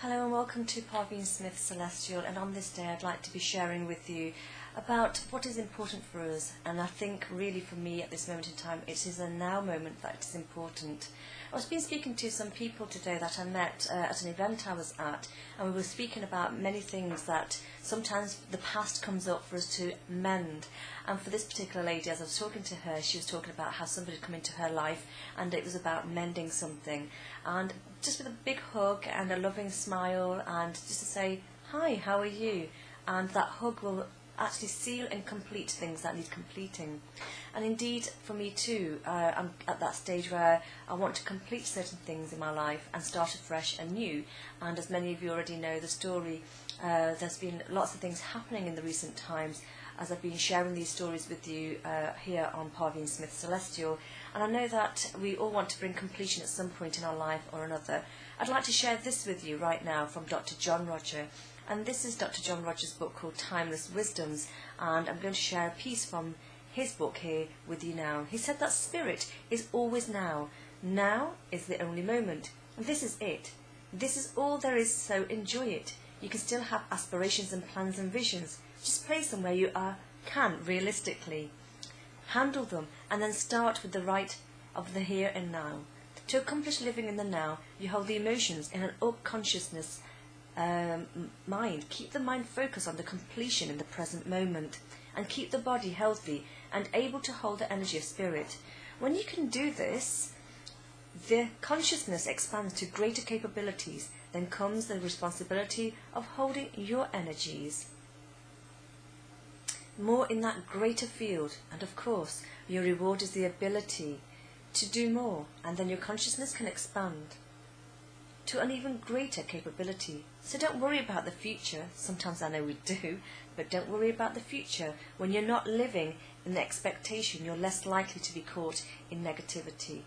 Hello and welcome to Parveen Smith Celestial, and on this day I'd like to be sharing with you about what is important for us. And I think really for me at this moment in time it is a now moment that is important. I was been speaking to some people today that I met at an event I was at, and we were speaking about many things that sometimes the past comes up for us to mend. And for this particular lady, as I was talking to her, she was talking about how somebody had come into her life and it was about mending something. And just with a big hug and a loving smile and just to say, hi, how are you? And that hug will actually seal and complete things that need completing. And indeed, for me too, I'm at that stage where I want to complete certain things in my life and start afresh and new. And as many of you already know the story, there's been lots of things happening in the recent times as I've been sharing these stories with you here on Parveen Smith Celestial. And I know that we all want to bring completion at some point in our life or another. I'd like to share this with you right now from Dr. John Roger. And this is Dr. John Roger's book called Timeless Wisdoms. And I'm going to share a piece from his book here with you now. He said that spirit is always now. Now is the only moment. And this is it. This is all there is, so enjoy it. You can still have aspirations and plans and visions. Just place them where you can realistically. Handle them and then start with the right of the here and now. To accomplish living in the now, you hold the emotions in an unconsciousness mind. Keep the mind focused on the completion in the present moment and keep the body healthy and able to hold the energy of spirit. When you can do this, the consciousness expands to greater capabilities. Then comes the responsibility of holding your energies more in that greater field, and of course your reward is the ability to do more, and then your consciousness can expand to an even greater capability. So don't worry about the future. Sometimes I know we do, but don't worry about the future. When you're not living in the expectation, you're less likely to be caught in negativity.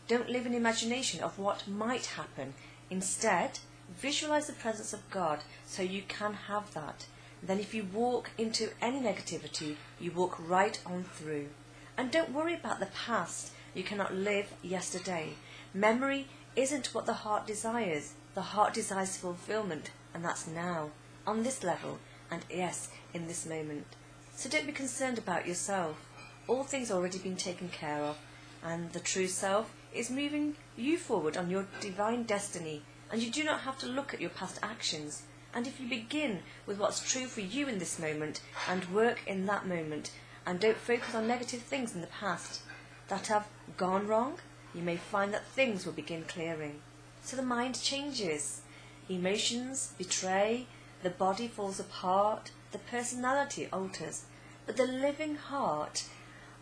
Don't live in imagination of what might happen. Instead, visualize the presence of God so you can have that. Then if you walk into any negativity, you walk right on through. And don't worry about the past. You cannot live yesterday. Memory isn't what the heart desires. The heart desires fulfillment, and that's now, on this level, and yes, in this moment. So don't be concerned about yourself. All things already been taken care of, and the true self is moving you forward on your divine destiny, and you do not have to look at your past actions. And if you begin with what's true for you in this moment and work in that moment and don't focus on negative things in the past that have gone wrong, you may find that things will begin clearing. So the mind changes, emotions betray, the body falls apart, the personality alters, but the living heart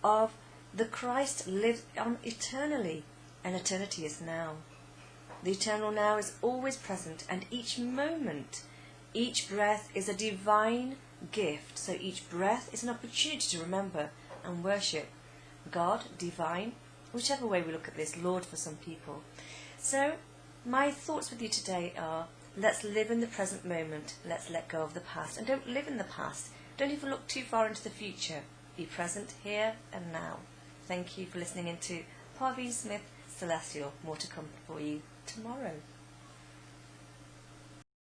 of the Christ lives on eternally, and eternity is now. The eternal now is always present, and each moment, each breath is a divine gift. So each breath is an opportunity to remember and worship God, divine, whichever way we look at this, Lord for some people. So my thoughts with you today are, let's live in the present moment. Let's let go of the past. And don't live in the past. Don't even look too far into the future. Be present here and now. Thank you for listening into Parveen Smith Celestial. More to come for you tomorrow.